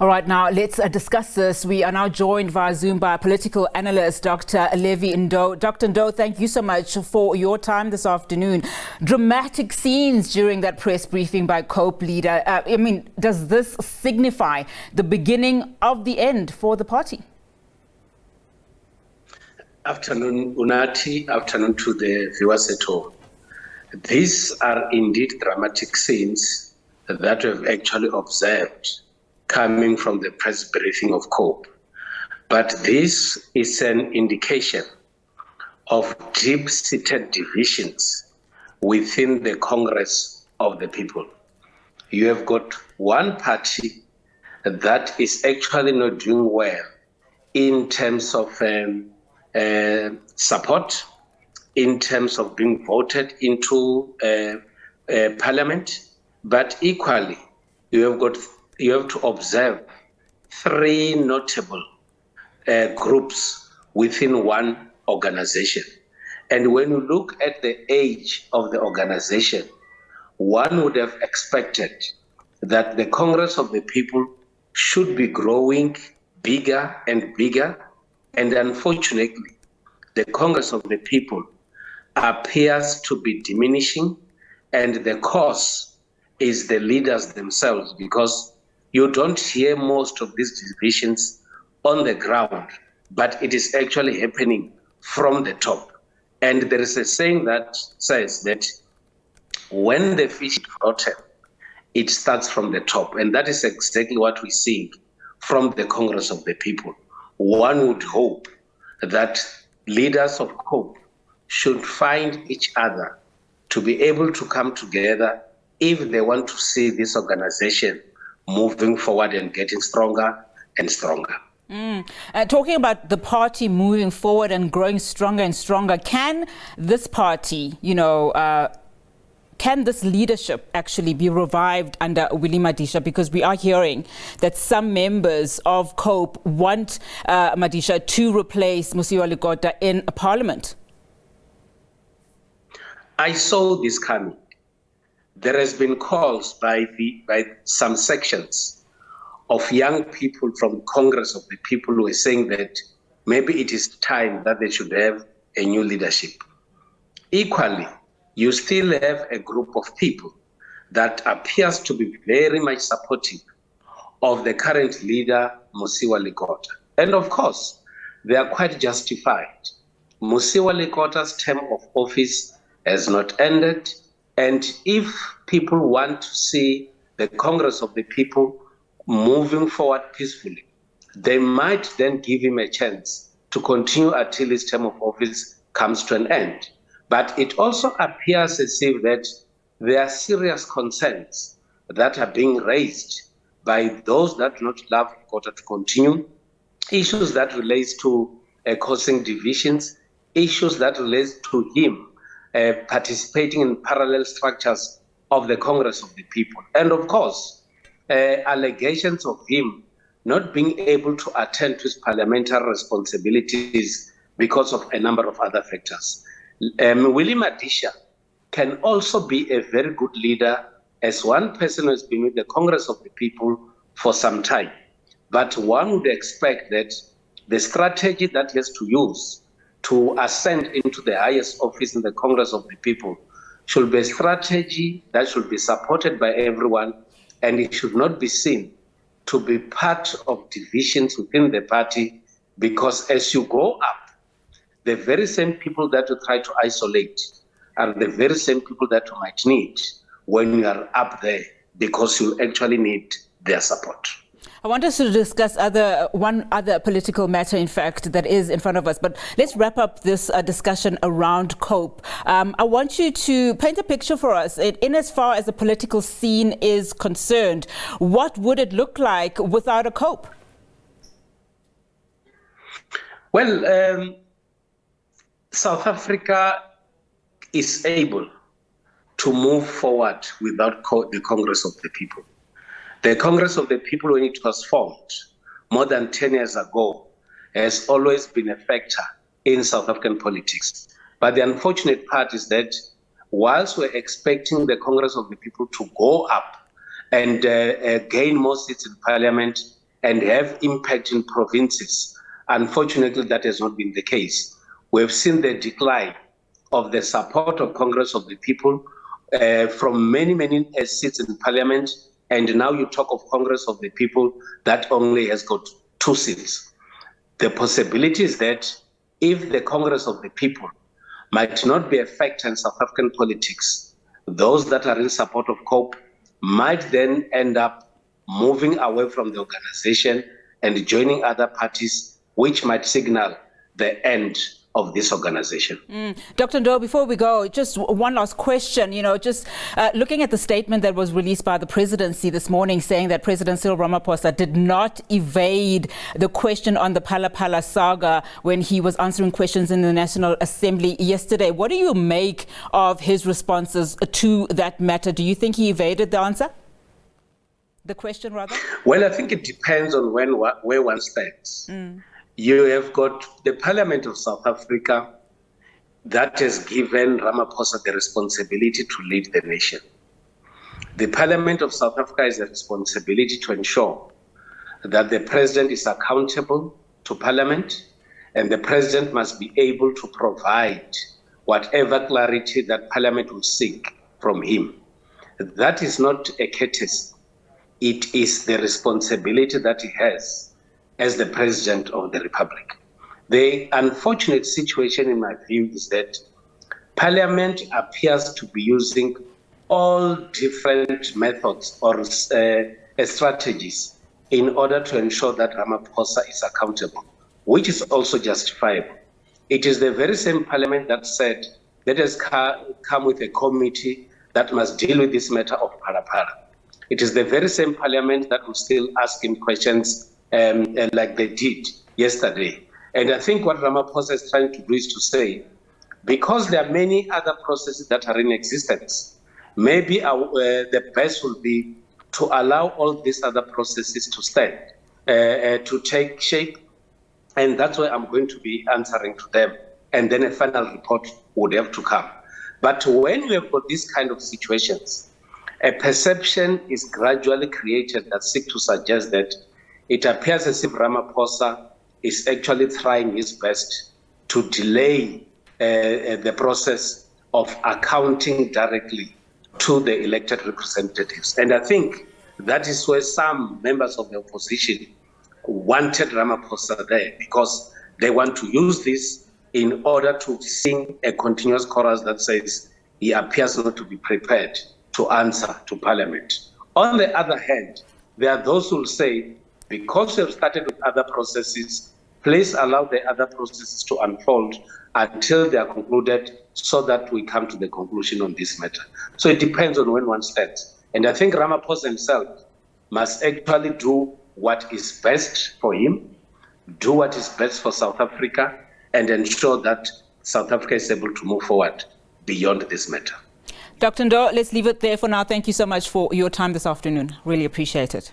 All right, now let's discuss this. We are now joined via Zoom by political analyst, Dr. Levy Ndou. Dr. Ndou, thank you so much for your time this afternoon. Dramatic scenes during that press briefing by COPE leader. Does this signify the beginning of the end for the party? Afternoon, Unati. Afternoon to the viewers at home. These are indeed dramatic scenes that we've actually observed coming from the press briefing of COPE. But this is an indication of deep-seated divisions within the Congress of the People. You have got one party that is actually not doing well in terms of support, in terms of being voted into parliament, but equally you have to observe three notable groups within one organization. And when you look at the age of the organization, one would have expected that the Congress of the People should be growing bigger and bigger. And unfortunately, the Congress of the People appears to be diminishing, and the cause is the leaders themselves, because you don't hear most of these divisions on the ground, but it is actually happening from the top. And there is a saying that says that when the fish is rotten, it starts from the top. And that is exactly what we see from the Congress of the People. One would hope that leaders of COPE should find each other to be able to come together if they want to see this organization moving forward and getting stronger and stronger. Talking about the party moving forward and growing stronger and stronger, can this party, can this leadership actually be revived under Willie Madisha? Because we are hearing that some members of COPE want Madisha to replace Mosioua Lekota in parliament. I saw this coming. There has been calls by some sections of young people from Congress of the People who are saying that maybe it is time that they should have a new leadership. Equally, you still have a group of people that appears to be very much supportive of the current leader, Mosioua Lekota. And of course, they are quite justified. Mosioua Lekota's term of office has not ended. And if people want to see the Congress of the People moving forward peacefully, they might then give him a chance to continue until his term of office comes to an end. But it also appears as if that there are serious concerns that are being raised by those that do not love Lekota to continue, issues that relate to causing divisions, issues that relate to him participating in parallel structures of the Congress of the People. And of course, allegations of him not being able to attend to his parliamentary responsibilities because of a number of other factors. Willie Madisha can also be a very good leader as one person who has been with the Congress of the People for some time. But one would expect that the strategy that he has to use to ascend into the highest office in the Congress of the People should be a strategy that should be supported by everyone, and it should not be seen to be part of divisions within the party, because as you go up, the very same people that you try to isolate are the very same people that you might need when you are up there, because you actually need their support. I want us to discuss one other political matter, in fact, that is in front of us. But let's wrap up this discussion around COPE. I want you to paint a picture for us. In as far as the political scene is concerned, what would it look like without a COPE? Well, South Africa is able to move forward without the Congress of the People. The Congress of the People, when it was formed more than 10 years ago, has always been a factor in South African politics. But the unfortunate part is that whilst we're expecting the Congress of the People to go up and gain more seats in parliament, and have impact in provinces. Unfortunately, that has not been the case. We've seen the decline of the support of Congress of the People from many seats in Parliament, and now you talk of Congress of the People that only has got 2 seats. The possibility is that if the Congress of the People might not be a factor in South African politics, those that are in support of COPE might then end up moving away from the organization and joining other parties, which might signal the end of this organization. Dr. Ndou, before we go, just one last question. Just looking at the statement that was released by the presidency this morning, saying that President Cyril Ramaphosa did not evade the question on the Phala saga when he was answering questions in the National Assembly yesterday. What do you make of his responses to that matter? Do you think he evaded the answer? The question, rather? Well, I think it depends on where one stands. You have got the Parliament of South Africa that has given Ramaphosa the responsibility to lead the nation. The Parliament of South Africa has a responsibility to ensure that the President is accountable to Parliament, and the President must be able to provide whatever clarity that Parliament will seek from him. That is not a courtesy. It is the responsibility that he has as the President of the Republic. The unfortunate situation, in my view, is that Parliament appears to be using all different methods or strategies in order to ensure that Ramaphosa is accountable, which is also justifiable. It is the very same Parliament that said, let us come with a committee that must deal with this matter of Phala. It is the very same Parliament that will still ask him questions like they did yesterday. And I think what Ramaphosa is trying to do is to say, because there are many other processes that are in existence, maybe the best will be to allow all these other processes to stand, to take shape. And that's why I'm going to be answering to them. And then a final report would have to come. But when we have got these kind of situations, a perception is gradually created that seeks to suggest that it appears as if Ramaphosa is actually trying his best to delay the process of accounting directly to the elected representatives. And I think that is where some members of the opposition wanted Ramaphosa there, because they want to use this in order to sing a continuous chorus that says he appears not to be prepared to answer to Parliament. On the other hand, there are those who will say, because we have started with other processes, please allow the other processes to unfold until they are concluded so that we come to the conclusion on this matter. So it depends on when one stands. And I think Ramaphosa himself must actually do what is best for him, do what is best for South Africa, and ensure that South Africa is able to move forward beyond this matter. Dr. Ndou, let's leave it there for now. Thank you so much for your time this afternoon. Really appreciate it.